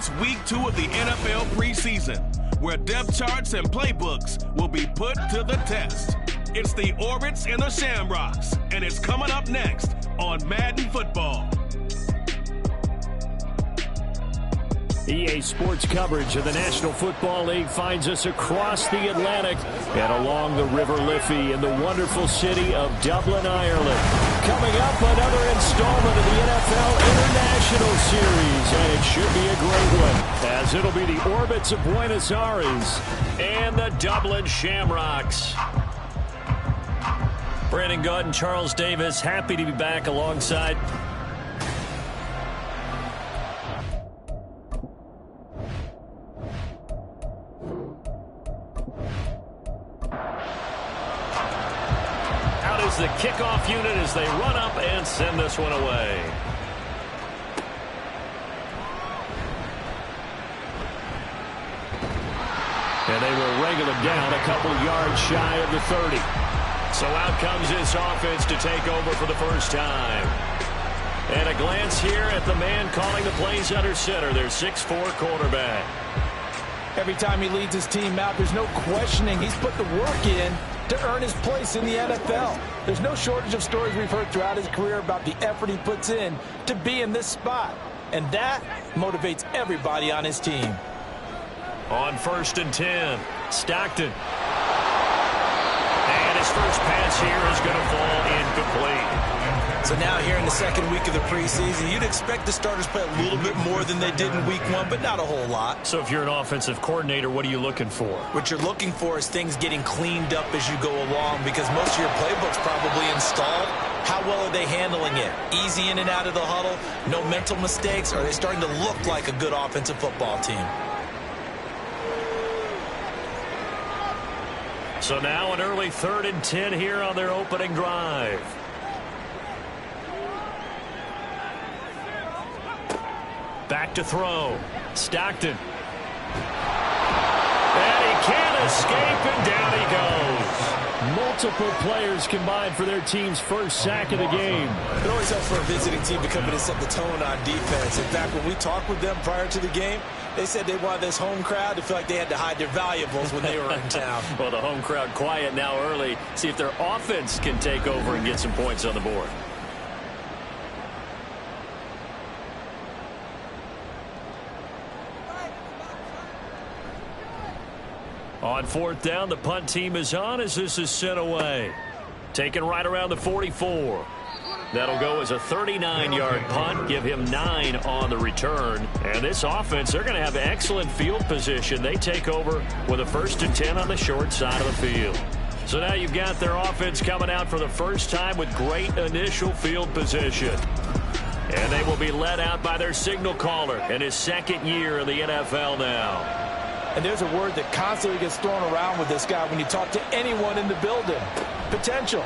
It's week 2 of the NFL preseason, where depth charts and playbooks will be put to the test. It's the Orbits and the Shamrocks, and it's coming up next on Madden Football. EA Sports coverage of the National Football League finds us across the Atlantic and along the River Liffey in the wonderful city of Dublin, Ireland. Coming up, another installment of the NFL International Series, and it should be a great one, as it'll be the Orbits of Buenos Aires and the Dublin Shamrocks. Brandon Gaunt and Charles Davis, happy to be back alongside. The kickoff unit as they run up and send this one away. And they will wrangle him down a couple yards shy of the 30. So out comes this offense to take over for the first time. And a glance here at the man calling the plays under center, their 6'4" quarterback. Every time he leads his team out, there's no questioning he's put the work in to earn his place in the NFL. There's no shortage of stories we've heard throughout his career about the effort he puts in to be in this spot. And that motivates everybody on his team. On 1st and 10, Stockton. And his first pass here is going to fall incomplete. So now here in the second week of the preseason, you'd expect the starters play a little bit more than they did in week 1, but not a whole lot. So if you're an offensive coordinator, what are you looking for? What you're looking for is things getting cleaned up as you go along, because most of your playbook's probably installed. How well are they handling it? Easy in and out of the huddle? No mental mistakes? Are they starting to look like a good offensive football team? So now an early 3rd and 10 here on their opening drive. Back to throw. Stockton. And he can't escape, and down he goes. Multiple players combined for their team's first sack of the game. It always helps for a visiting team to come in and set the tone on defense. In fact, when we talked with them prior to the game, they said they wanted this home crowd to feel like they had to hide their valuables when they were in town. Well, the home crowd quiet now early. See if their offense can take over and get some points on the board. On 4th down, the punt team is on as this is sent away. Taken right around the 44. That'll go as a 39-yard punt, give him 9 on the return. And this offense, they're going to have excellent field position. They take over with a 1st and 10 on the short side of the field. So now you've got their offense coming out for the first time with great initial field position. And they will be led out by their signal caller in his 2nd year in the NFL now. And there's a word that constantly gets thrown around with this guy when you talk to anyone in the building. Potential.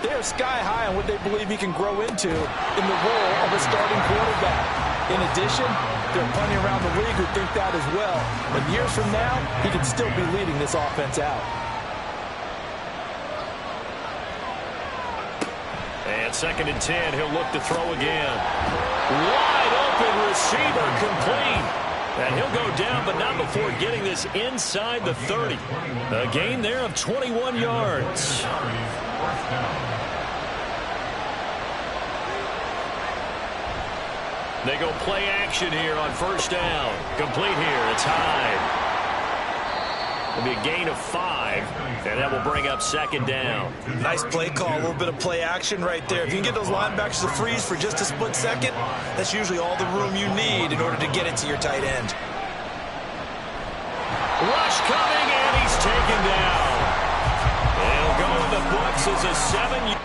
They are sky high on what they believe he can grow into in the role of a starting quarterback. In addition, there are plenty around the league who think that as well. But years from now, he could still be leading this offense out. And 2nd and 10, he'll look to throw again. Wide open receiver, complete. And he'll go down, but not before getting this inside the 30. A gain there of 21 yards. They go play action here on 1st down. Complete here. It's Hyde. It'll be a gain of 5, and that will bring up 2nd down. Nice play call, a little bit of play action right there. If you can get those linebackers to freeze for just a split second, that's usually all the room you need in order to get it to your tight end. Rush coming, and he's taken down. He'll go in the books as a 7.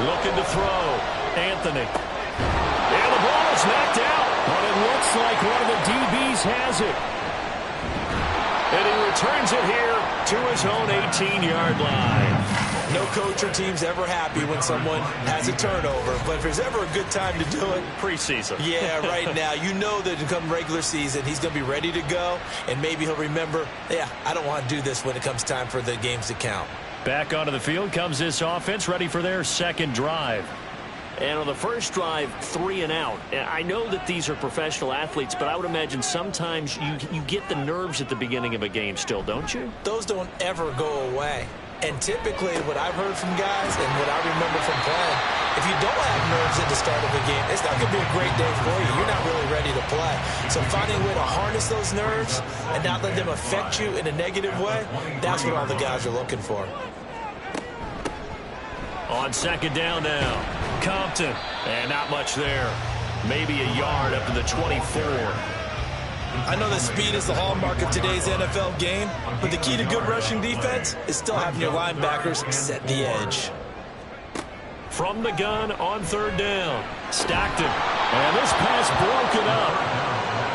Looking to throw. Anthony. And the ball is knocked out. But it looks like one of the DBs has it. And he returns it here to his own 18-yard line. No coach or team's ever happy when someone has a turnover, but if there's ever a good time to do it, preseason. Yeah, right now. You know that come regular season, he's going to be ready to go, and maybe he'll remember, yeah, I don't want to do this when it comes time for the games to count. Back onto the field comes this offense, ready for their second drive. And on the first drive, 3 and out. I know that these are professional athletes, but I would imagine sometimes you get the nerves at the beginning of a game still, don't you? Those don't ever go away. And typically what I've heard from guys and what I remember from playing, if you don't have nerves at the start of a game, it's not going to be a great day for you. You're not really ready to play. So finding a way to harness those nerves and not let them affect you in a negative way, that's what all the guys are looking for. On second down now, Compton. And not much there. Maybe a yard up to the 24. I know that speed is the hallmark of today's NFL game, but the key to good rushing defense is still having your linebackers set the edge. From the gun on third down, Stockton. And this pass broken up.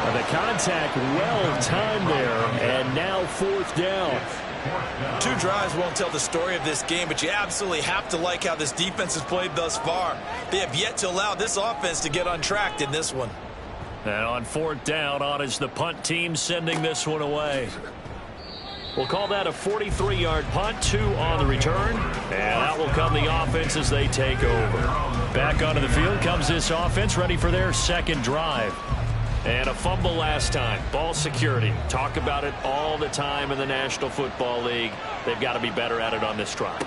And the contact well timed there, and now fourth down. 2 drives won't tell the story of this game, but you absolutely have to like how this defense has played thus far. They have yet to allow this offense to get untracked in this one. And on fourth down, on is the punt team sending this one away. We'll call that a 43-yard punt, 2 on the return. And out will come the offense as they take over. Back onto the field comes this offense, ready for their second drive. And a fumble last time. Ball security. Talk about it all the time in the National Football League. They've got to be better at it on this drive.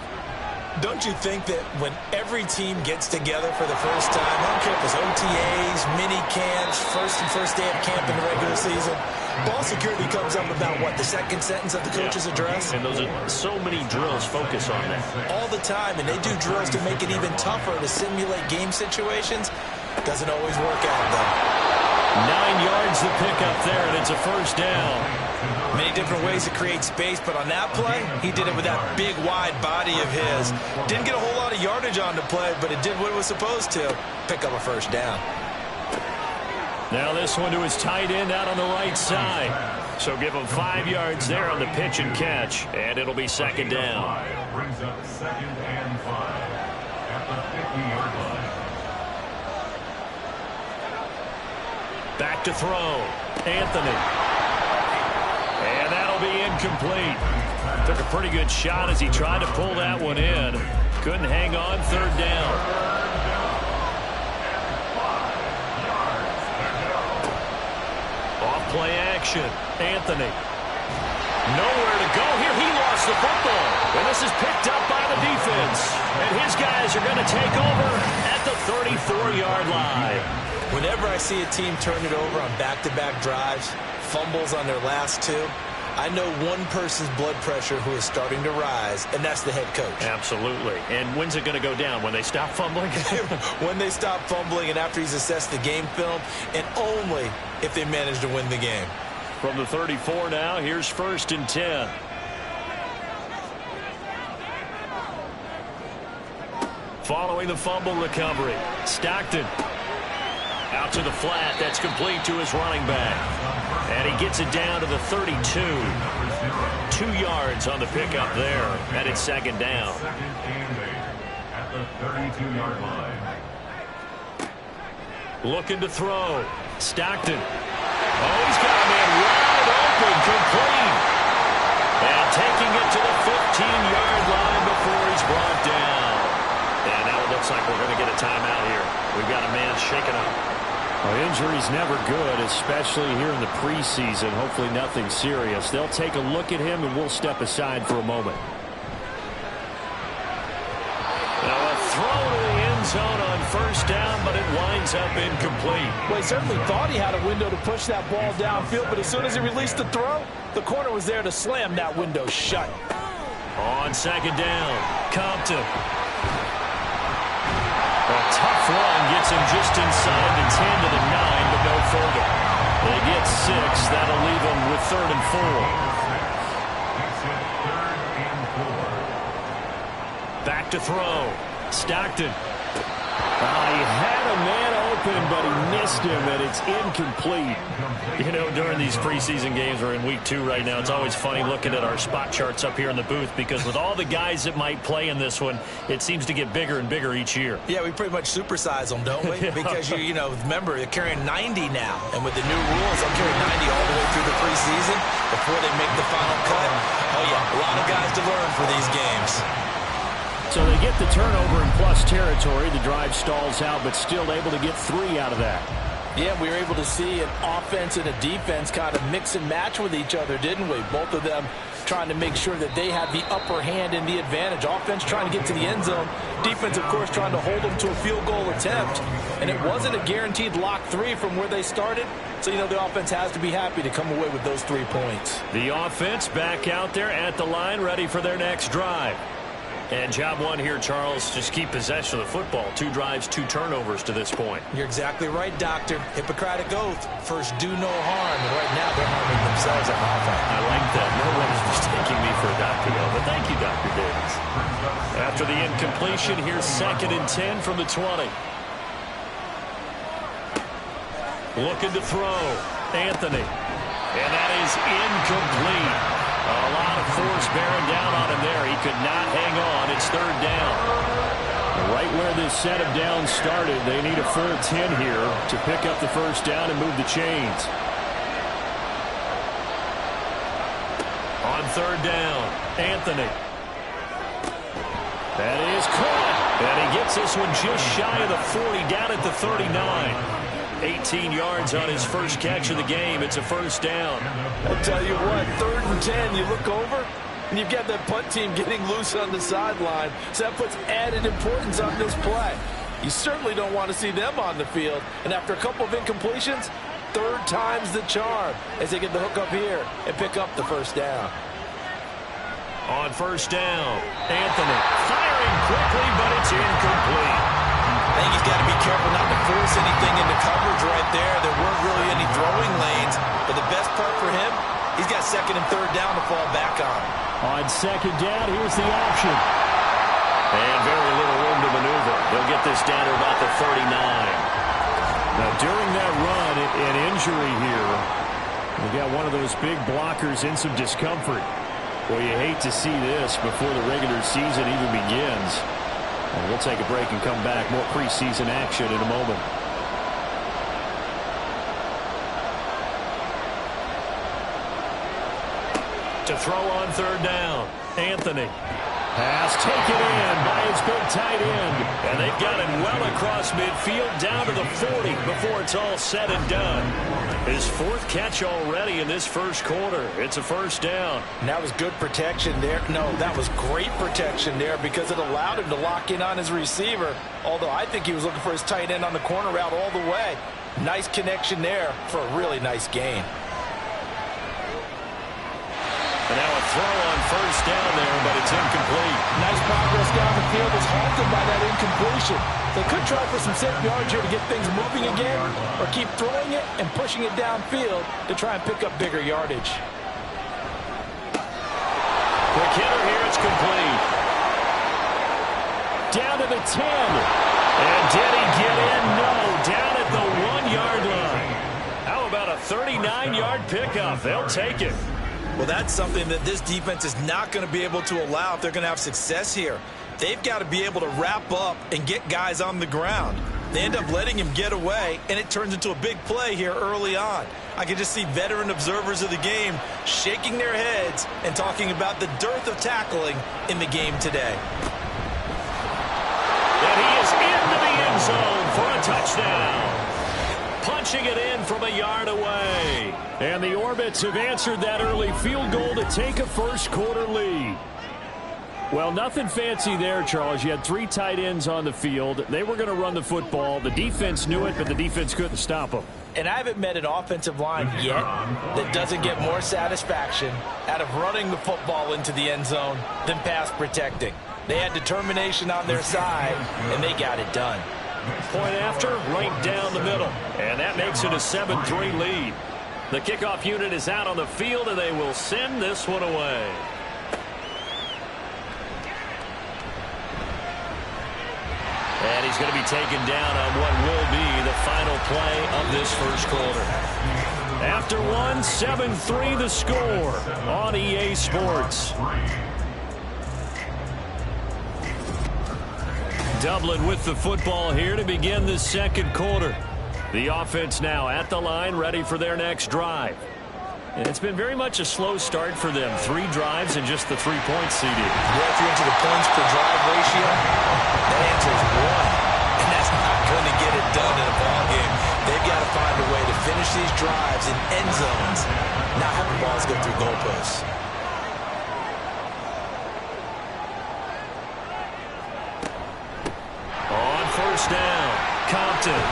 Don't you think that when every team gets together for the first time, I don't care if it's OTAs, mini camps, first day of camp in the regular season, ball security comes up about, what, the second sentence of the coach's address? And those are so many drills focus on that. All the time, and they do drills to make it even tougher to simulate game situations. Doesn't always work out, though. 9 yards to pick up there, and it's a first down. Many different ways to create space, but on that play, he did it with that big, wide body of his. Didn't get a whole lot of yardage on the play, but it did what it was supposed to. Pick up a first down. Now this one to his tight end out on the right side. So give him 5 yards there on the pitch and catch, and it'll be second down. Brings up 2nd and 5 at the 50-yard line. Back to throw. Anthony. And that'll be incomplete. Took a pretty good shot as he tried to pull that one in. Couldn't hang on, third down. Off play action. Anthony. Nowhere to go here. He lost the football. And this is picked up by the defense. And his guys are going to take over at the 34-yard line. Whenever I see a team turn it over on back-to-back drives, fumbles on their last 2, I know one person's blood pressure who is starting to rise, and that's the head coach. Absolutely. And when's it going to go down? When they stop fumbling? When they stop fumbling and after he's assessed the game film, and only if they manage to win the game. From the 34 now, here's 1st and 10. Following the fumble recovery, Stockton. Out to the flat. That's complete to his running back. And he gets it down to the 32. 2 yards on the pickup there. And it's second down. At the 32-yard line. Looking to throw. Stockton. Oh, he's got a man wide open. Complete. And taking it to the 15-yard line before he's brought down. And now it looks like we're going to get a timeout here. We've got a man shaken up. Well, injury's never good, especially here in the preseason. Hopefully nothing serious. They'll take a look at him, and we'll step aside for a moment. Now a throw to the end zone on first down, but it winds up incomplete. Well, he certainly thought he had a window to push that ball downfield, but as soon as he released the throw, the corner was there to slam that window shut. On second down, Compton. A tough run gets him just inside the 10 to the 9, but no further. They get 6. That'll leave them with 3rd and 4. Back to throw. Stockton. He had a man open, but he missed him, and it's incomplete. You know, during these preseason games, we're in week 2 right now, it's always funny looking at our spot charts up here in the booth because with all the guys that might play in this one, it seems to get bigger and bigger each year. Yeah, we pretty much supersize them, don't we? Yeah. Because, you know, remember, they're carrying 90 now. And with the new rules, they'll carry 90 all the way through the preseason before they make the final cut. Oh, yeah, a lot of guys to learn for these games. So they get the turnover in plus territory. The drive stalls out, but still able to get 3 out of that. Yeah, we were able to see an offense and a defense kind of mix and match with each other, didn't we? Both of them trying to make sure that they have the upper hand and the advantage. Offense trying to get to the end zone. Defense, of course, trying to hold them to a field goal attempt. And it wasn't a guaranteed lock 3 from where they started. So, you know, the offense has to be happy to come away with those 3 points. The offense back out there at the line, ready for their next drive. And job 1 here, Charles, just keep possession of the football. 2 drives, 2 turnovers to this point. You're exactly right, Doctor. Hippocratic oath. First, do no harm. And right now, they're harming themselves on offense. I like that. No one is mistaking me for a doctor, though. But thank you, Dr. Davis. After the incompletion, here's 2nd and 10 from the 20. Looking to throw. Anthony. And that is incomplete. A lot of force bearing down on him there. He could not hang on. It's 3rd down. Right where this set of downs started, they need a full 10 here to pick up the first down and move the chains. On 3rd down, Anthony. That is caught. And he gets this one just shy of the 40, down at the 39. 18 yards on his first catch of the game. It's a first down. I'll tell you what, 3rd and 10, you look over, and you've got that punt team getting loose on the sideline. So that puts added importance on this play. You certainly don't want to see them on the field. And after a couple of incompletions, 3rd time's the charm as they get the hook up here and pick up the first down. On first down, Anthony firing quickly, but it's incomplete. I think he's got to be careful not to force anything into coverage right there. There weren't really any throwing lanes. But the best part for him, he's got 2nd and 3rd down to fall back on. On 2nd down, here's the option. And very little room to maneuver. They'll get this down to about the 39. Now, during that run, an injury here. We got one of those big blockers in some discomfort. Well, you hate to see this before the regular season even begins. And we'll take a break and come back. More preseason action in a moment. To throw on 3rd down, Anthony. Pass taken in by his big tight end. And they've got him well across midfield down to the 40 before it's all said and done. His 4th catch already in this first quarter. It's a first down. And that was good protection there. No, that was great protection there because it allowed him to lock in on his receiver. Although I think he was looking for his tight end on the corner route all the way. Nice connection there for a really nice gain. And now a throw on first down there, but it's incomplete. Nice progress down the field is halted by that incompletion. They could try for some safe yards here to get things moving again, or keep throwing it and pushing it downfield to try and pick up bigger yardage. Quick hitter here, it's complete. Down to the 10. And did he get in? No, down at the 1-yard line. How about a 39-yard pickup? They'll take it. Well, that's something that this defense is not going to be able to allow if they're going to have success here. They've got to be able to wrap up and get guys on the ground. They end up letting him get away, and it turns into a big play here early on. I can just see veteran observers of the game shaking their heads and talking about the dearth of tackling in the game today. And he is into the end zone for a touchdown. Punching it in from a yard away. And the Orbits have answered that early field goal to take a first quarter lead. Well, nothing fancy there, Charles. You had 3 tight ends on the field. They were going to run the football. The defense knew it, but the defense couldn't stop them. And I haven't met an offensive line yet that doesn't get more satisfaction out of running the football into the end zone than pass protecting. They had determination on their side, and they got it done. Point after, right down the middle. And that makes it a 7-3 lead. The kickoff unit is out on the field, and they will send this one away. And he's going to be taken down on what will be the final play of this first quarter. After one, 7-3 the score on EA Sports. Dublin with the football here to begin the second quarter. The offense now at the line, ready for their next drive. And it's been very much a slow start for them. 3 drives and just the 3 points CD. Yeah, if you're into the points per drive ratio, that answer is 1. And that's not going to get it done in a ball game. They've got to find a way to finish these drives in end zones, not have the balls go through goalposts. On first down, Compton.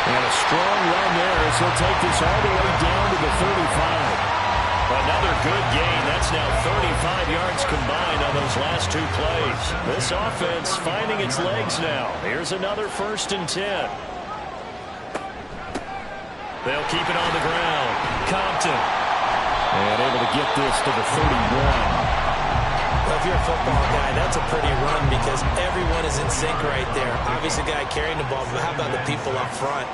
And a strong run there as he'll take this all the way down to the 35. Another good gain. That's now 35 yards combined on those last 2 plays. This offense finding its legs now. Here's another 1st and 10. They'll keep it on the ground. Compton. And able to get this to the 31. Well, if you're a football guy, that's a pretty run because everyone is in sync right there. Obviously, the guy carrying the ball, but how about the people up front?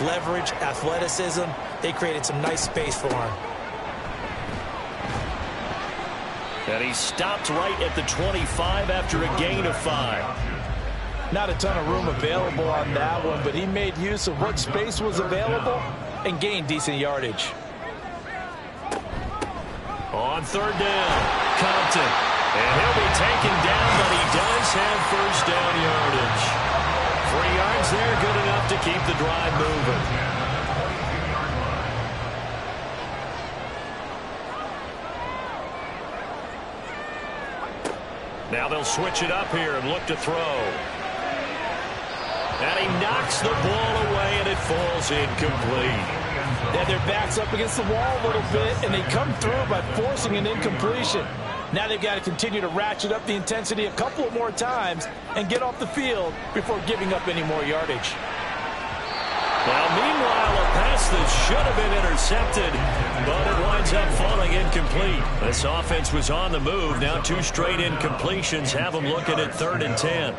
Leverage, athleticism, they created some nice space for him. And he stopped right at the 25 after a gain of 5. Not a ton of room available on that one, but he made use of what space was available and gained decent yardage. On third down, Compton. And he'll be taken down, but he does have first down yardage. 3 yards there, good enough to keep the drive moving. Now they'll switch it up here and look to throw. And he knocks the ball away, and it falls incomplete. Yeah, their back's up against the wall a little bit, and they come through by forcing an incompletion. Now they've got to continue to ratchet up the intensity a couple of more times and get off the field before giving up any more yardage. Now, meanwhile, a pass that should have been intercepted, but it winds up falling incomplete. This offense was on the move. Now 2 straight incompletions have them looking at 3rd and 10.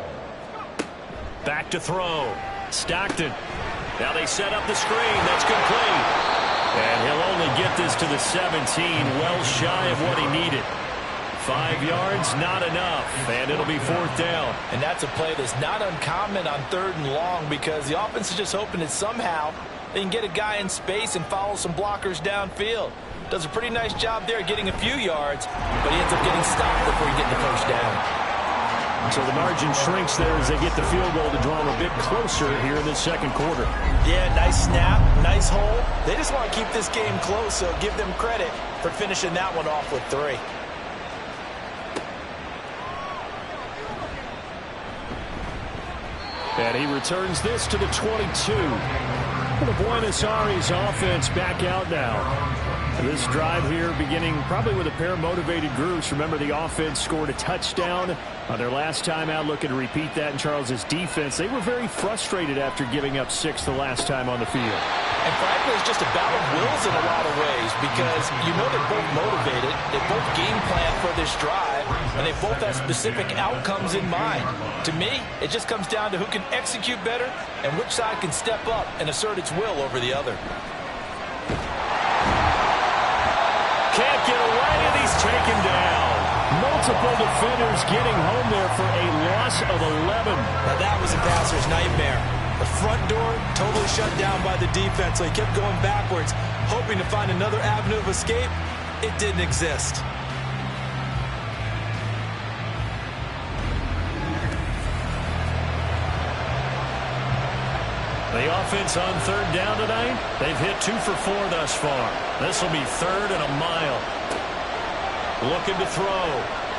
Back to throw. Stockton. Now they set up the screen. That's complete. And he'll only get this to the 17, well shy of what he needed. 5 yards, not enough, and it'll be 4th down. And that's a play that's not uncommon on 3rd and long because the offense is just hoping that somehow they can get a guy in space and follow some blockers downfield. Does a pretty nice job there getting a few yards, but he ends up getting stopped before he gets the first down. So the margin shrinks there as they get the field goal to draw them a bit closer here in the second quarter. Yeah, nice snap, nice hole. They just want to keep this game close, so give them credit for finishing that one off with 3. And he returns this to the 22. The Buenos Aires offense back out now. This drive here beginning probably with a pair of motivated groups. Remember, the offense scored a touchdown on their last time out. Looking to repeat that in Charles's defense. They were very frustrated after giving up 6 the last time on the field. And frankly, it's just a battle of wills in a lot of ways because you know they're both motivated. They both game plan for this drive, and they both have specific outcomes in mind. To me, it just comes down to who can execute better and which side can step up and assert its will over the other. Can't get away, and he's taken down. Multiple defenders getting home there for a loss of 11. Now that was a passer's nightmare. The front door totally shut down by the defense, so he kept going backwards, hoping to find another avenue of escape. It didn't exist. The offense on 3rd down tonight, they've hit 2 for 4 thus far. This will be 3rd and a mile. Looking to throw.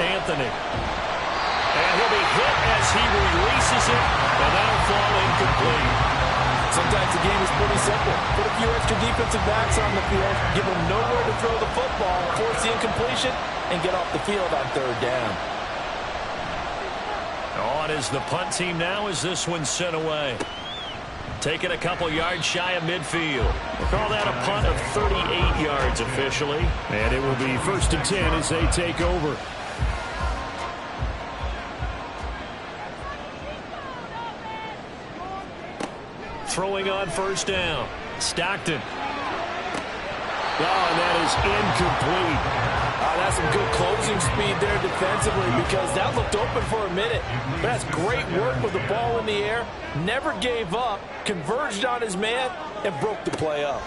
Anthony. And he'll be hit as he releases it, and that'll fall incomplete. Sometimes the game is pretty simple. Put a few extra defensive backs on the field, give them nowhere to throw the football, force the incompletion, and get off the field on 3rd down. On is the punt team now as this one's sent away. Taking a couple yards shy of midfield. We'll call that a punt of 38 yards officially. And it will be 1st and 10 as they take over. throwing on first down. Stockton. Oh, and that is incomplete. That's some good closing speed there defensively because that looked open for a minute. But that's great work with the ball in the air. Never gave up, converged on his man, and broke the play up.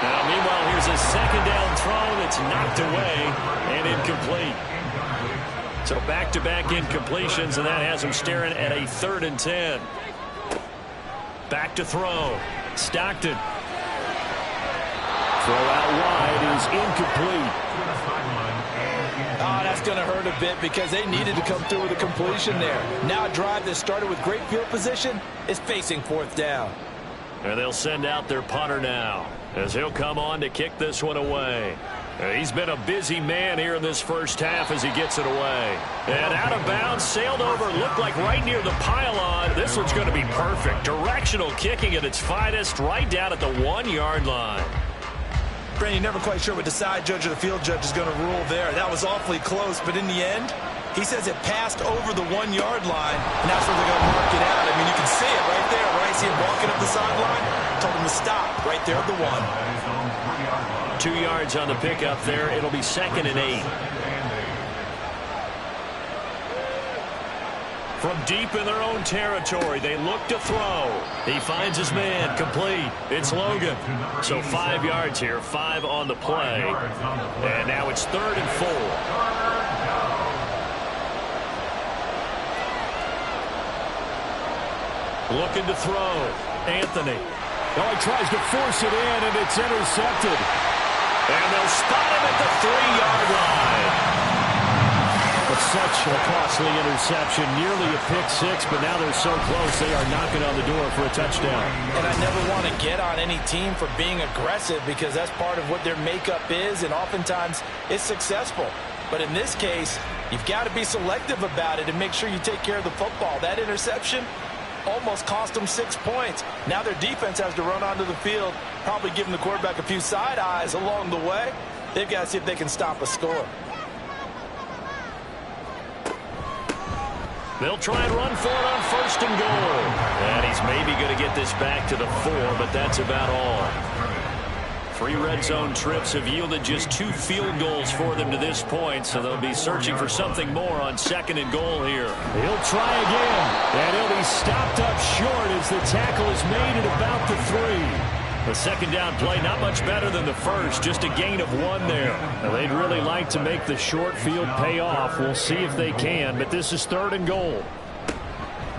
Now, meanwhile, here's a second down throw that's knocked away and incomplete. So back-to-back incompletions, and that has him staring at a 3rd and 10. Back to throw. Stockton. Throw out wide is incomplete. Oh, that's going to hurt a bit because they needed to come through with a completion there. Now a drive that started with great field position is facing 4th down. And they'll send out their punter now as he'll come on to kick this one away. He's been a busy man here in this first half as he gets it away. And out of bounds, sailed over, looked like right near the pylon. This one's going to be perfect. Directional kicking at its finest, right down at the 1-yard line. Brandon, you're never quite sure what the side judge or the field judge is going to rule there. That was awfully close, but in the end, he says it passed over the 1-yard line, and that's where they're going to mark it out. I mean, you can see it right there, right? See him walking up the sideline? Told him to stop right there at the 1. 2 yards on the pickup there. It'll be 2nd and 8. From deep in their own territory, they look to throw. He finds his man, complete. It's Logan. So 5 yards here, 5 on the play. And now it's 3rd and 4. Looking to throw. Anthony. Oh, he tries to force it in, and it's intercepted. And they'll spot him at the 3-yard line. But such a costly interception, nearly a pick six, but now they're so close they are knocking on the door for a touchdown. And I never want to get on any team for being aggressive because that's part of what their makeup is, and oftentimes it's successful. But in this case, you've got to be selective about it and make sure you take care of the football. That interception almost cost them 6 points. Now their defense has to run onto the field, probably giving the quarterback a few side eyes along the way. They've got to see if they can stop a score. They'll try and run for it on 1st and goal. And he's maybe going to get this back to the 4, but that's about all. 3 red zone trips have yielded just 2 field goals for them to this point, so they'll be searching for something more on 2nd and goal here. He'll try again, and he'll be stopped up short as the tackle is made at about the 3. The 2nd down play, not much better than the first, just a gain of 1 there. Now, they'd really like to make the short field pay off. We'll see if they can, but this is 3rd and goal.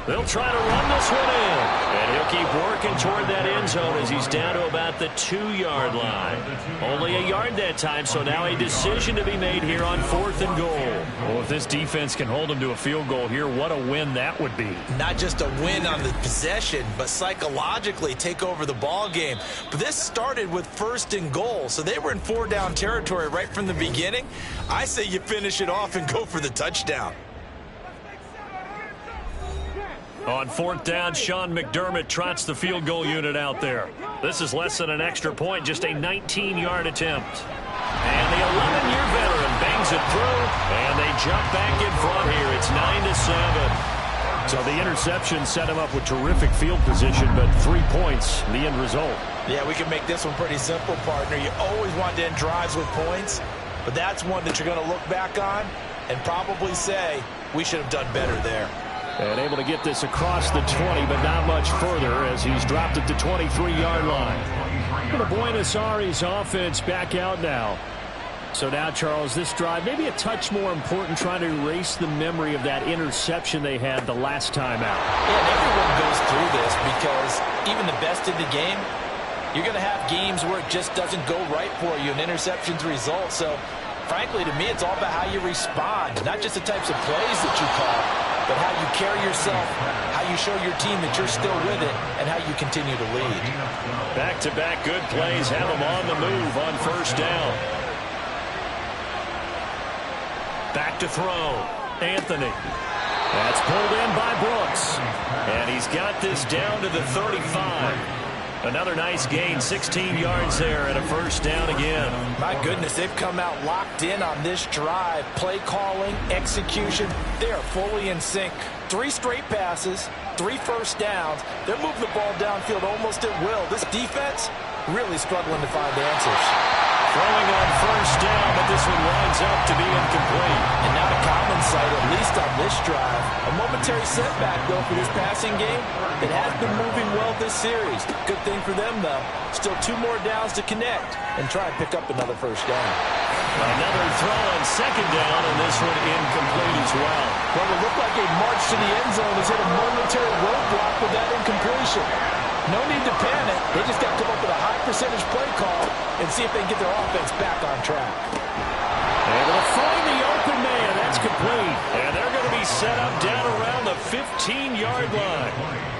They'll try to run this one in. And he'll keep working toward that end zone as he's down to about the 2-yard line. Only a yard that time, so now a decision to be made here on 4th and goal. Well, if this defense can hold them to a field goal here, what a win that would be. Not just a win on the possession, but psychologically take over the ball game. But this started with 1st and goal, so they were in 4-down territory right from the beginning. I say you finish it off and go for the touchdown. On 4th down, Sean McDermott trots the field goal unit out there. This is less than an extra point, just a 19-yard attempt. And the 11-year veteran bangs it through, and they jump back in front here. It's 9-7. So the interception set him up with terrific field position, but 3 points, the end result. Yeah, we can make this one pretty simple, partner. You always want to end drives with points, but that's one that you're going to look back on and probably say, we should have done better there. And able to get this across the 20, but not much further as he's dropped at the 23-yard line. And the Buenos Aires offense back out now. So now, Charles, this drive maybe a touch more important, trying to erase the memory of that interception they had the last time out. Yeah, and everyone goes through this because even the best in the game, you're going to have games where it just doesn't go right for you and interceptions result. So, frankly, to me, it's all about how you respond, not just the types of plays that you call, but how you carry yourself, how you show your team that you're still with it, and how you continue to lead. Back-to-back good plays have them on the move on 1st down. Back to throw. Anthony. That's pulled in by Brooks. And he's got this down to the 35. Another nice gain, 16 yards there, and a 1st down again. My goodness, they've come out locked in on this drive. Play calling, execution, they are fully in sync. 3 straight passes, 3 first downs. They're moving the ball downfield almost at will. This defense really struggling to find answers. Throwing on first down, but this one winds up to be incomplete. And not a common sight, at least on this drive. A momentary setback, though, for this passing game. It has been moving well this series. Good thing for them, though. Still 2 more downs to connect and try and pick up another first down. Another throw on second down, and this one incomplete as well. Well, it looked like a march to the end zone has hit a momentary roadblock with that incompletion. No need to panic. They just got to come up with a high percentage play call and see if they can get their offense back on track. Able to find the open man. That's complete. And they're going to be set up down around the 15-yard line.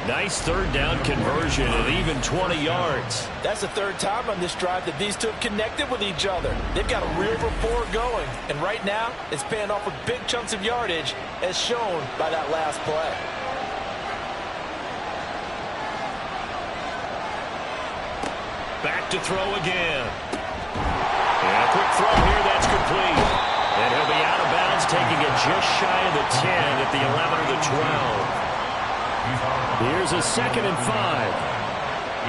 Nice third down conversion at even 20 yards. That's the 3rd time on this drive that these two have connected with each other. They've got a real rapport going. And right now, it's paying off with big chunks of yardage as shown by that last play. Back to throw again. And a quick throw here, that's complete. And he'll be out of bounds, taking it just shy of the 10 at the 11 or the 12. Here's a 2nd and 5.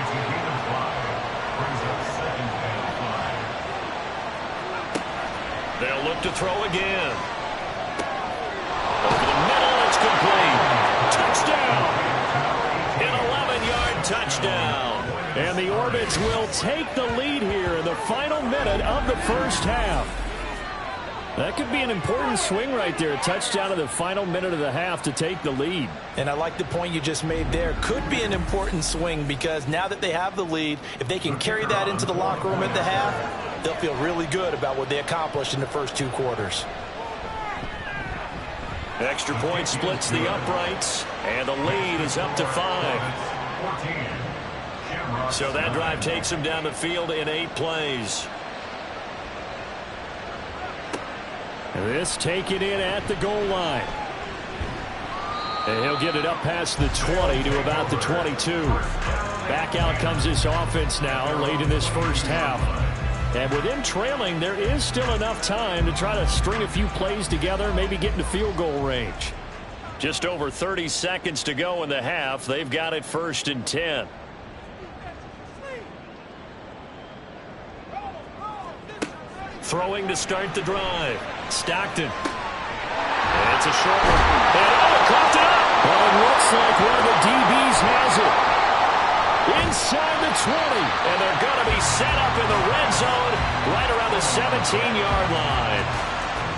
It's a gain of 5. Brings up 2nd and 5. They'll look to throw again. Over the middle, it's complete. Touchdown! An 11-yard touchdown. And the Orbits will take the lead here in the final minute of the first half. That could be an important swing right there. A touchdown in the final minute of the half to take the lead. And I like the point you just made there. Could be an important swing because now that they have the lead, if they can carry that into the locker room at the half, they'll feel really good about what they accomplished in the first 2 quarters. Extra point splits the uprights, and the lead is up to 5. 14. So that drive takes him down the field in 8 plays. This taken in at the goal line. And he'll get it up past the 20 to about the 22. Back out comes this offense now late in this first half. And with them trailing, there is still enough time to try to string a few plays together, maybe get into field goal range. Just over 30 seconds to go in the half. They've got it 1st and 10. Throwing to start the drive. Stockton. And it's a short one. And caught it up. Well, it looks like one of the DBs has it. Inside the 20. And they're going to be set up in the red zone right around the 17-yard line.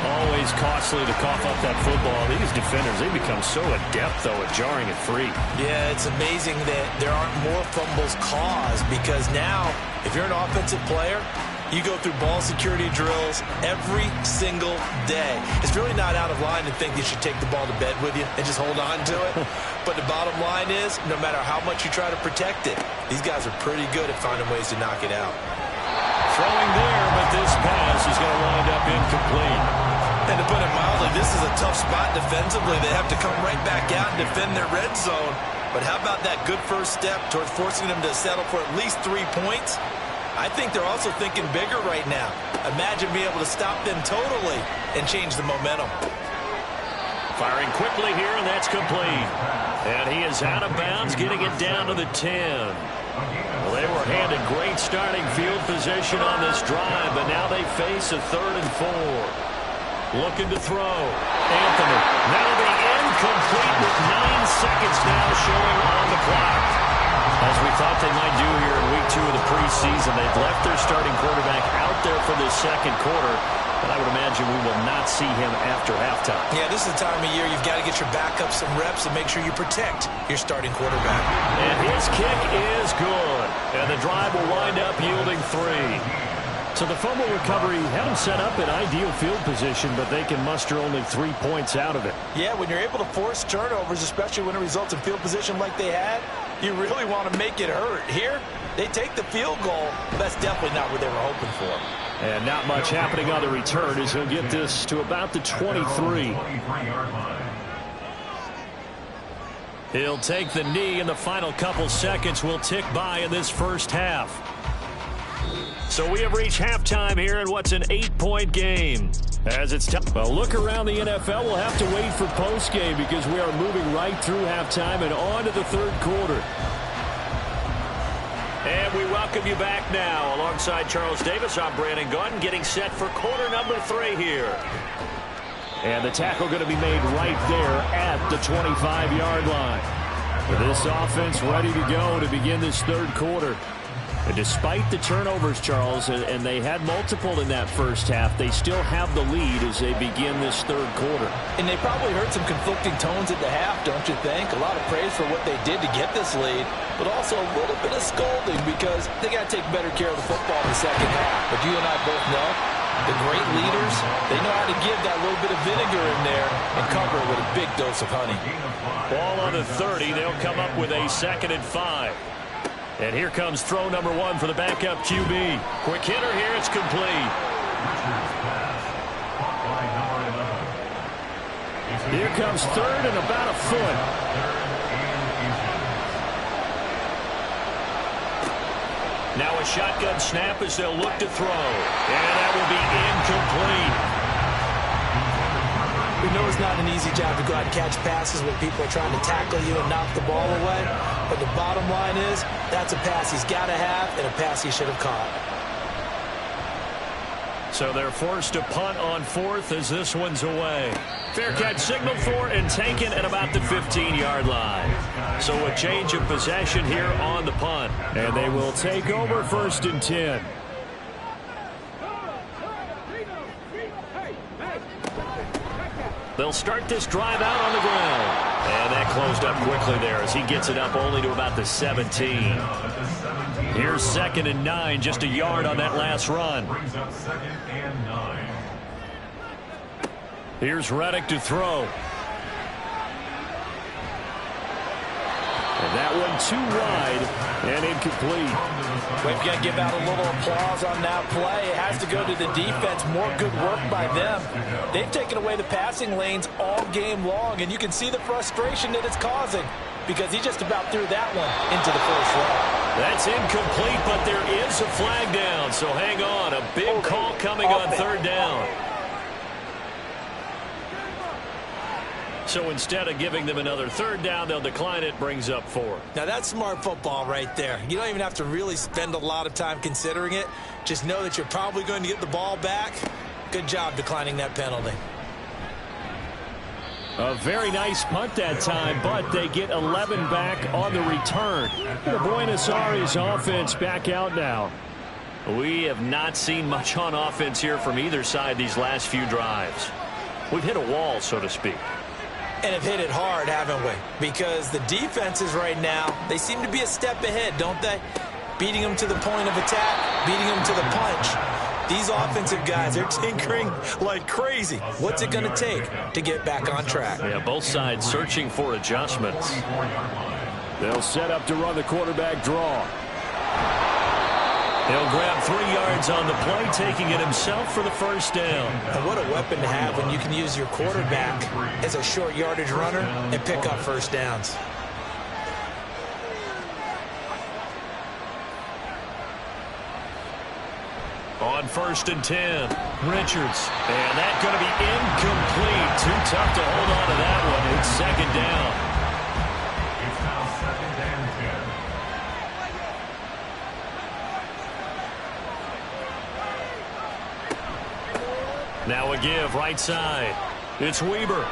Always costly to cough up that football. These defenders, they become so adept, though, at jarring it free. Yeah, it's amazing that there aren't more fumbles caused because now, if you're an offensive player, you go through ball security drills every single day. It's really not out of line to think you should take the ball to bed with you and just hold on to it. But the bottom line is, no matter how much you try to protect it, these guys are pretty good at finding ways to knock it out. Throwing there, but this pass is going to wind up incomplete. And to put it mildly, this is a tough spot defensively. They have to come right back out and defend their red zone. But how about that good first step towards forcing them to settle for at least 3 points? I think they're also thinking bigger right now. Imagine being able to stop them totally and change the momentum. Firing quickly here, and that's complete. And he is out of bounds, getting it down to the 10. Well, they were handed great starting field position on this drive, but now they face a 3rd and 4. Looking to throw. Anthony. That'll be incomplete with 9 seconds now showing on the clock. As we thought they might do here in week 2 of the preseason, they've left their starting quarterback out there for the second quarter. But I would imagine we will not see him after halftime. Yeah, this is the time of year you've got to get your backup some reps and make sure you protect your starting quarterback. And his kick is good. And the drive will wind up yielding 3. So the fumble recovery had them set up in ideal field position, but they can muster only 3 points out of it. Yeah, when you're able to force turnovers, especially when it results in field position like they had, you really want to make it hurt. Here, they take the field goal. That's definitely not what they were hoping for. And not much happening on the return as he'll get this to about the 23. He'll take the knee, and the final couple seconds will tick by in this first half. So we have reached halftime here in what's an 8-point game. As it's time. Well, look around the NFL. We'll have to wait for postgame because we are moving right through halftime and on to the third quarter. And we welcome you back now. Alongside Charles Davis, I'm Brandon Gunn, getting set for quarter number 3 here. And the tackle going to be made right there at the 25-yard line. This offense ready to go to begin this third quarter. And despite the turnovers, Charles, and they had multiple in that first half, they still have the lead as they begin this third quarter. And they probably heard some conflicting tones at the half, don't you think? A lot of praise for what they did to get this lead, but also a little bit of scolding because they got to take better care of the football in the second half. But you and I both know the great leaders, they know how to give that little bit of vinegar in there and cover it with a big dose of honey. Ball on the 30. They'll come up with a 2nd and 5. And here comes throw number 1 for the backup QB. Quick hitter here. It's complete. Here comes 3rd and about a foot. Now a shotgun snap as they'll look to throw. And that will be incomplete. We know it's not an easy job to go out and catch passes when people are trying to tackle you and knock the ball away. But the bottom line is, that's a pass he's got to have and a pass he should have caught. So they're forced to punt on 4th as this one's away. Fair catch signaled for and taken at about the 15-yard line. So a change of possession here on the punt. And they will take over 1st and 10. They'll start this drive out on the ground. And that closed up quickly there as he gets it up only to about the 17. Here's 2nd and 9, just a yard on that last run. Here's Reddick to throw. And that one too wide and incomplete. We've got to give out a little applause on that play. It has to go to the defense. More good work by them. They've taken away the passing lanes all game long, and you can see the frustration that it's causing because he just about threw that one into the first row. That's incomplete, but there is a flag down, so hang on. A big call coming on 3rd down. So instead of giving them another 3rd down, they'll decline it, brings up 4. Now that's smart football right there. You don't even have to really spend a lot of time considering it. Just know that you're probably going to get the ball back. Good job declining that penalty. A very nice punt that time, but they get 11 back on the return. The Buenos Aires offense back out now. We have not seen much on offense here from either side these last few drives. We've hit a wall, so to speak. And have hit it hard, haven't we? Because the defenses right now, they seem to be a step ahead, don't they? Beating them to the point of attack, beating them to the punch. These offensive guys are tinkering like crazy. What's it going to take to get back on track? Yeah, both sides searching for adjustments. They'll set up to run the quarterback draw. He'll grab 3 yards on the play, taking it himself for the 1st down. And what a weapon to have when you can use your quarterback as a short yardage runner and pick up 1st downs. On 1st and 10, Richards. And that's going to be incomplete. Too tough to hold on to that one. It's 2nd down. It's now 2nd and 10. Now a give right side. It's Weber.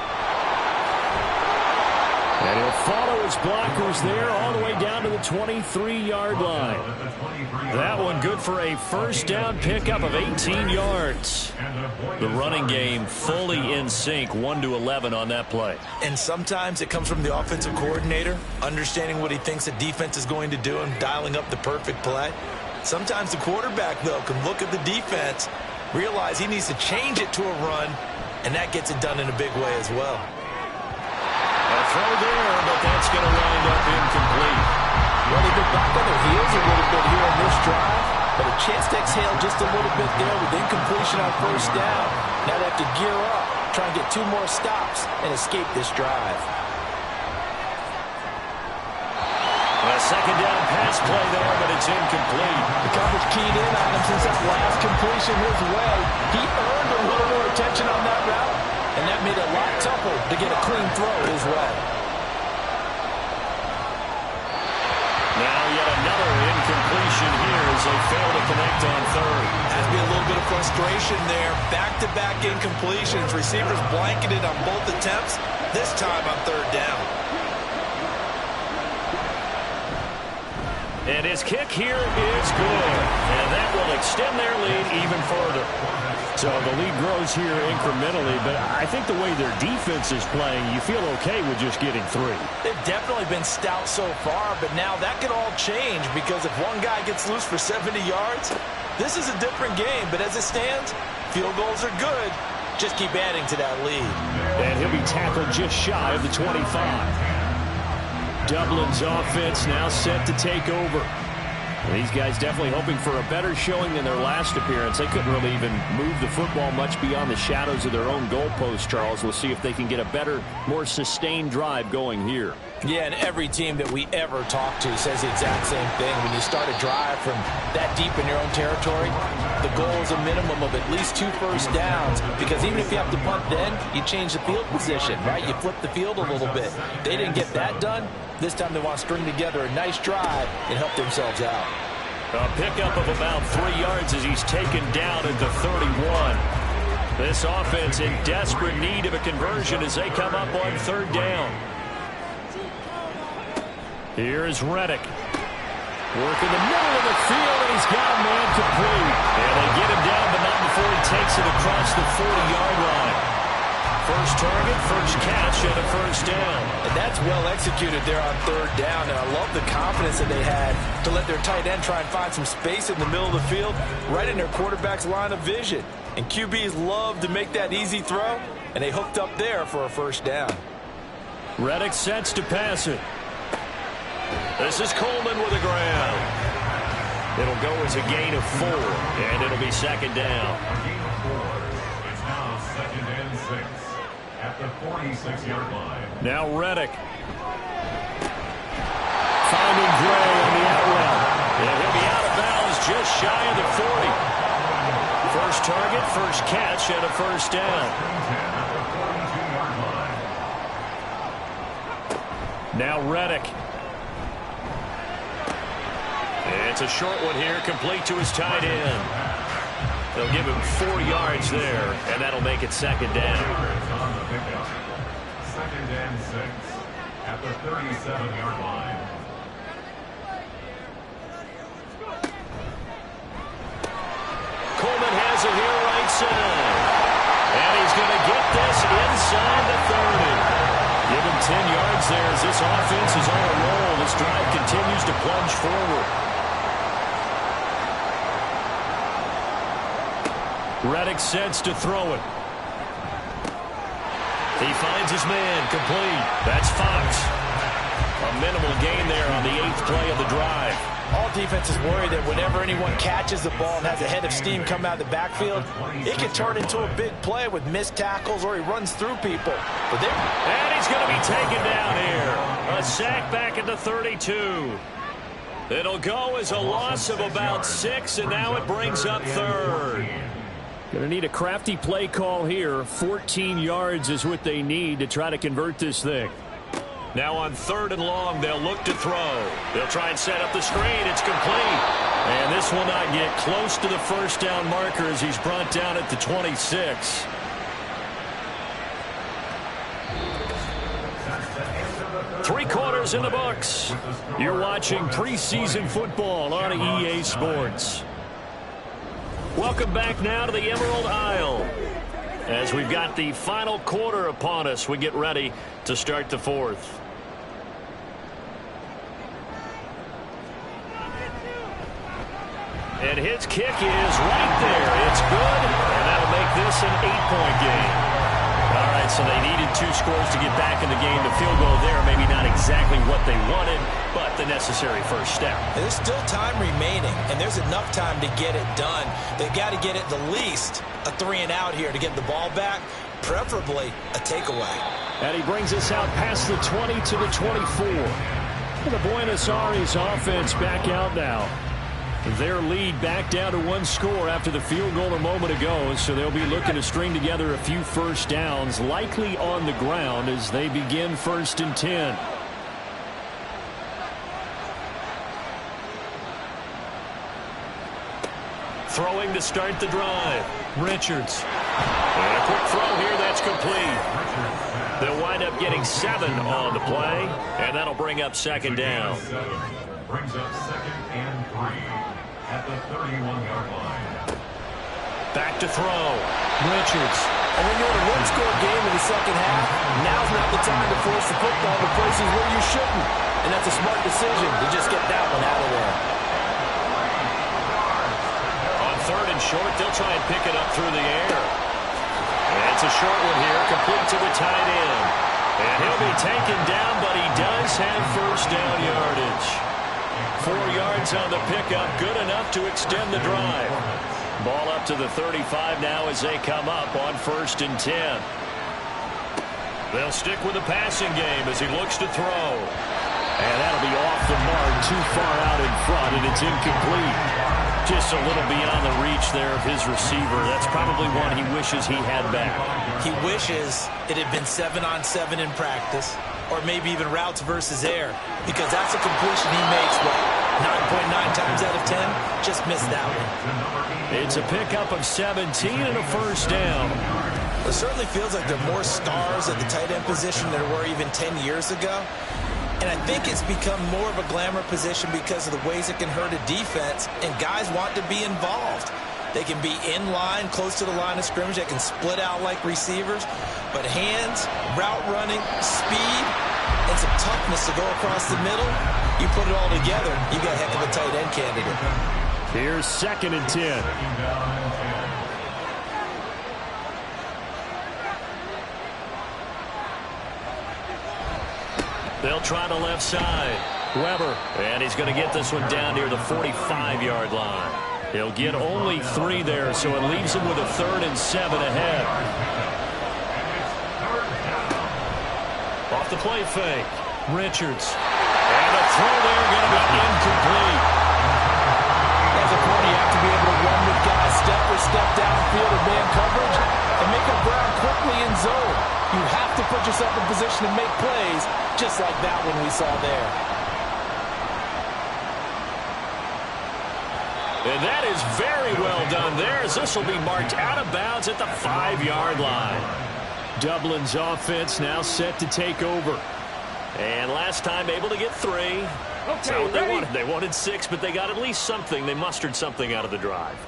And he'll follow his blockers there all the way down to the 23-yard line. That one good for a 1st down pickup of 18 yards. The running game fully in sync, 1-11 on that play. And sometimes it comes from the offensive coordinator, understanding what he thinks the defense is going to do and dialing up the perfect play. Sometimes the quarterback, though, can look at the defense, realize he needs to change it to a run, and that gets it done in a big way as well. A throw there, but that's going to wind up incomplete. Well, they've been back on their heels a little bit here on this drive, but a chance to exhale just a little bit there with incompletion on 1st down. Now they have to gear up, try and get 2 more stops and escape this drive. A 2nd down pass play there, but it's incomplete. The coverage keyed in on him since that last completion his way. He earned a little more attention on that route, and that made it a lot tougher to get a clean throw his way. Now yet another incompletion here as they fail to connect on third. Has to be a little bit of frustration there. Back-to-back incompletions. Receivers blanketed on both attempts, this time on third down. And his kick here is good. And that will extend their lead even further. So the lead grows here incrementally, but I think the way their defense is playing, you feel okay with just getting 3. They've definitely been stout so far, but now that could all change because if one guy gets loose for 70 yards, this is a different game. But as it stands, field goals are good. Just keep adding to that lead. And he'll be tackled just shy of the 25. Dublin's offense now set to take over. These guys definitely hoping for a better showing than their last appearance. They couldn't really even move the football much beyond the shadows of their own goalpost, Charles. We'll see if they can get a better, more sustained drive going here. Yeah, and every team that we ever talk to says the exact same thing. When you start a drive from that deep in your own territory, the goal is a minimum of at least 2 first downs, because even if you have to punt then, you change the field position, right? You flip the field a little bit. They didn't get that done. This time they want to string together a nice drive and help themselves out. A pickup of about 3 yards as he's taken down at the 31. This offense in desperate need of a conversion as they come up on third down. Here's Reddick. Working the middle of the field, and he's got a man complete. And they get him down, but not before he takes it across the 40-yard line. First target, first catch, and a first down. And that's well executed there on third down. And I love the confidence that they had to let their tight end try and find some space in the middle of the field, right in their quarterback's line of vision. And QBs love to make that easy throw, and they hooked up there for a first down. Reddick sets to pass it. This is Coleman with a grab. It'll go as a gain of 4, and it'll be second down. A gain of 4. It's now 2nd and 6 at the 46-yard line. Now Reddick. Finding Gray on the out route. And he'll be out of bounds just shy of the 40. First target, first catch, and a first down. At the 42-yard line. Now Reddick. It's a short one here, complete to his tight end. They'll give him 4 yards there, and that'll make it second down. On the pickup. 2nd and 6 at the 37-yard line. Coleman has it here right side. And he's going to get this inside the 30. Give him 10 yards there as this offense is on a roll. This drive continues to plunge forward. Reddick sets to throw it. He finds his man, complete. That's Fox. A minimal gain there on the 8th play of the drive. All defenses worry that whenever anyone catches the ball and has a head of steam come out of the backfield, it can turn into a big play with missed tackles or he runs through people. And he's going to be taken down here. A sack back at the 32. It'll go as a loss of about 6, and now it brings up third. Going to need a crafty play call here. 14 yards is what they need to try to convert this thing. Now on third and long, they'll look to throw. They'll try and set up the screen. It's complete. And this will not get close to the first down marker as he's brought down at the 26. Three quarters in the books. You're watching preseason football on EA Sports. Welcome back now to the Emerald Isle. As we've got the final quarter upon us, we get ready to start the fourth. And his kick is right there. It's good, and that'll make this an 8-point game. All right, so they needed 2 scores to get back in the game. The field goal there, maybe not exactly what they wanted, but the necessary first step. There's still time remaining, and there's enough time to get it done. They've got to get at the least a 3-and-out here to get the ball back, preferably a takeaway. And he brings us out past the 20 to the 24. And the Buenos Aires offense back out now. Their lead back down to one score after the field goal a moment ago, so they'll be looking to string together a few first downs, likely on the ground as they begin 1st and 10. Throwing to start the drive. Richards. And a quick throw here, that's complete. They'll wind up getting 7 on the play, and that'll bring up 2nd down. Brings up 2nd and 3 at the 31-yard line. Back to throw. Richards. And when you're in a one-score game in the second half, now's not the time to force the football to places where you shouldn't. And that's a smart decision to just get that one out of there. On 3rd and short, they'll try and pick it up through the air. And it's a short one here, complete to the tight end. And he'll be taken down, but he does have first down yardage. 4 yards on the pickup, good enough to extend the drive. Ball up to the 35 now as they come up on 1st and 10. They'll stick with the passing game as he looks to throw. And that'll be off the mark, too far out in front, and it's incomplete. Just a little beyond the reach there of his receiver. That's probably one he wishes he had back. He wishes it had been 7-on-7 in practice, or maybe even routes versus air, because that's a completion he makes, what, 9.9 times out of 10? Just missed that one. It's a pickup of 17 and a first down. It certainly feels like there are more stars at the tight end position than there were even 10 years ago. And I think it's become more of a glamour position because of the ways it can hurt a defense, and guys want to be involved. They can be in line, close to the line of scrimmage. They can split out like receivers. But hands, route running, speed, and some toughness to go across the middle, you put it all together, you got a heck of a tight end candidate. Here's 2nd and 10. They'll try the left side. Weber. And he's going to get this one down near the 45-yard line. He'll get only 3 there, so it leaves him with a 3rd and 7 ahead. Off the play fake. Richards. And the throw there going to be incomplete. As a corner, you have to be able to run with guys step for step downfield in man coverage and make up ground quickly in zone. You have to put yourself in position to make plays, just like that one we saw there. And that is very well done there, as this will be marked out of bounds at the 5-yard line. Dublin's offense now set to take over. And last time able to get 3. Okay, they wanted 6, but they got at least something. They mustered something out of the drive.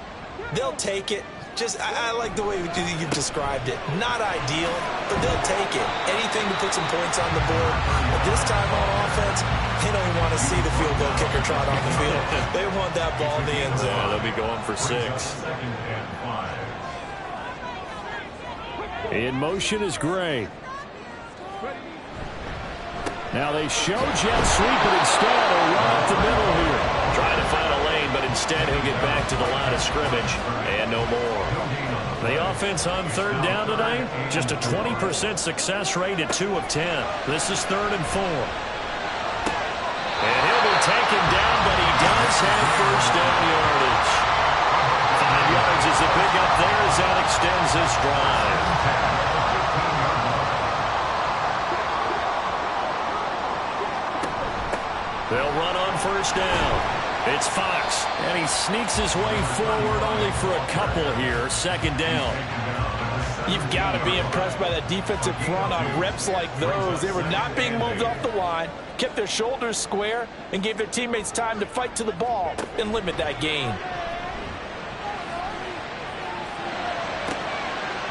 They'll take it. I like the way you've described it. Not ideal, but they'll take it. Anything to put some points on the board. But this time on offense, they don't want to see the field goal kicker trot on the field. They want that ball in the end zone. They'll be going for 6. In motion is Gray. Now they show jet sweep, but instead a run up the middle here. Trying to find a lane, but instead he'll get back to the line of scrimmage and no more. The offense on 3rd down today, just a 20% success rate at 2 of 10. This is 3rd and 4. And he'll be taken down, but he does have first down yardage. 5 yards is the pickup there as that extends this drive. They'll run on first down. It's Fox, and he sneaks his way forward only for a couple here. 2nd down. You've got to be impressed by that defensive front on reps like those. They were not being moved off the line, kept their shoulders square, and gave their teammates time to fight to the ball and limit that gain.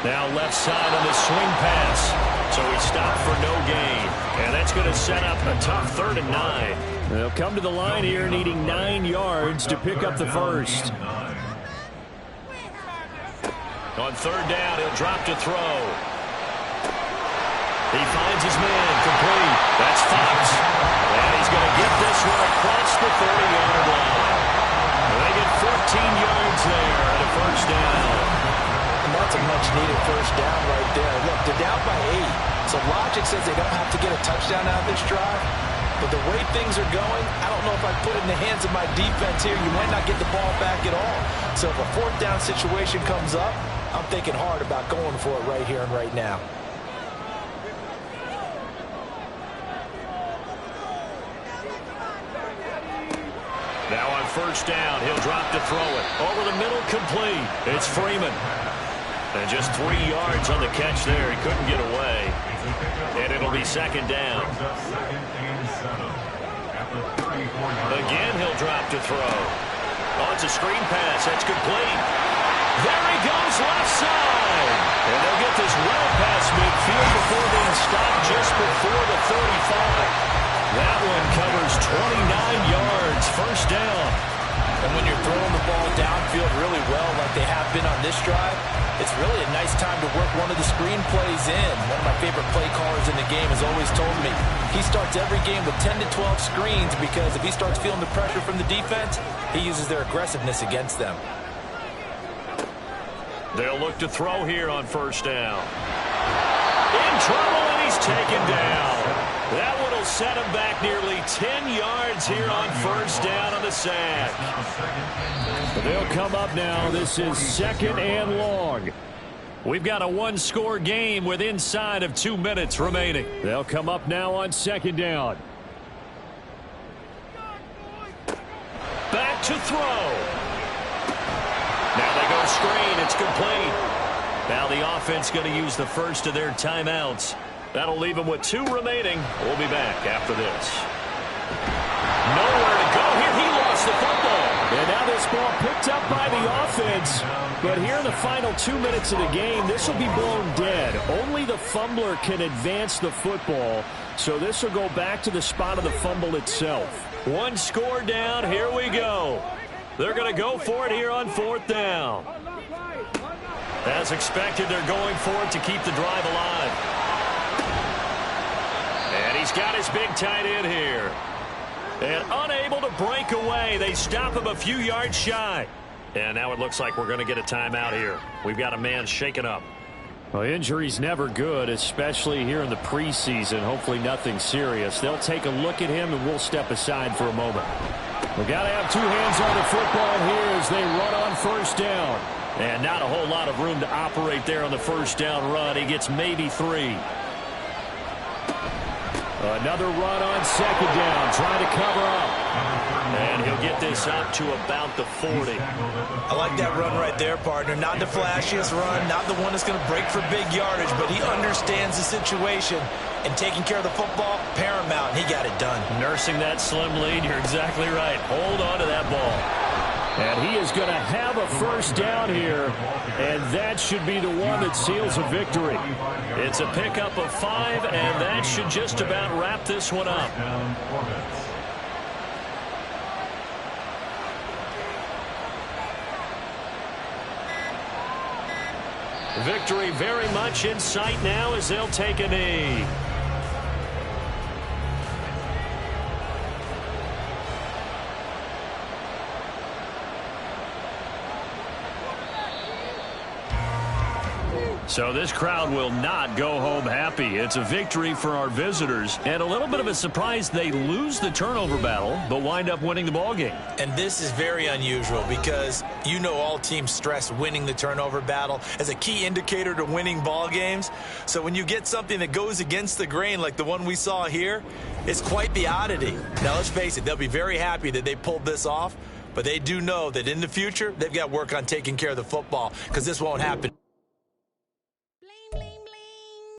Now left side on the swing pass. So he stopped for no gain. And that's going to set up a tough 3rd and 9. They'll come to the line here needing 9 yards to pick up the first. On 3rd down, he'll drop to throw. He finds his man, complete. That's Fox. And he's going to get this one across the 30-yard line. They get 14 yards there at a first down. And that's a much-needed first down right there. Look, they're down by 8. So logic says they don't have to get a touchdown out of this drive. But the way things are going, I don't know if I put it in the hands of my defense here. You might not get the ball back at all. So if a fourth down situation comes up, I'm thinking hard about going for it right here and right now. Now on first down, he'll drop to throw it. Over the middle, complete. It's Freeman. And just 3 yards on the catch there. He couldn't get away. And it'll be second down. Again, he'll drop to throw. Oh, it's a screen pass. That's complete. There he goes, left side. And they'll get this well past midfield before being stopped just before the 35. That one covers 29 yards, first down. And when you're throwing the ball downfield really well like they have been on this drive, it's really a nice time to work one of the screen plays in. One of my favorite play callers in the game has always told me he starts every game with 10 to 12 screens because if he starts feeling the pressure from the defense, he uses their aggressiveness against them. They'll look to throw here on first down. In trouble, and he's taken down. That one will set him back nearly 10 yards here on first down on the sack. They'll come up now. This is second and long. We've got a one-score game with inside of 2 minutes remaining. They'll come up now on second down. Back to throw. Now they go screen. It's complete. Now the offense going to use the first of their timeouts. That'll leave them with 2 remaining. We'll be back after this. Nowhere to go here. He lost the football. And now this ball picked up by the offense. But here in the final 2 minutes of the game, this will be blown dead. Only the fumbler can advance the football. So this will go back to the spot of the fumble itself. One score down. Here we go. They're going to go for it here on fourth down. As expected, they're going for it to keep the drive alive. And he's got his big tight end here. And unable to break away. They stop him a few yards shy. And now it looks like we're going to get a timeout here. We've got a man shaken up. Well, injury's never good, especially here in the preseason. Hopefully nothing serious. They'll take a look at him, and we'll step aside for a moment. We've got to have 2 hands on the football here as they run on first down. And not a whole lot of room to operate there on the first down run. He gets maybe 3. Another run on second down, trying to cover up. And he'll get this up to about the 40. I like that run right there, partner. Not the flashiest run, not the one that's going to break for big yardage, but he understands the situation. And taking care of the football, paramount, and he got it done. Nursing that slim lead, you're exactly right. Hold on to that ball. And he is going to have a first down here, and that should be the one that seals a victory. It's a pickup of 5, and that should just about wrap this one up. Victory very much in sight now as they'll take a knee. So this crowd will not go home happy. It's a victory for our visitors, and a little bit of a surprise they lose the turnover battle, but wind up winning the ball game. And this is very unusual because you know all teams stress winning the turnover battle as a key indicator to winning ball games. So when you get something that goes against the grain like the one we saw here, it's quite the oddity. Now let's face it, they'll be very happy that they pulled this off, but they do know that in the future they've got work on taking care of the football because this won't happen.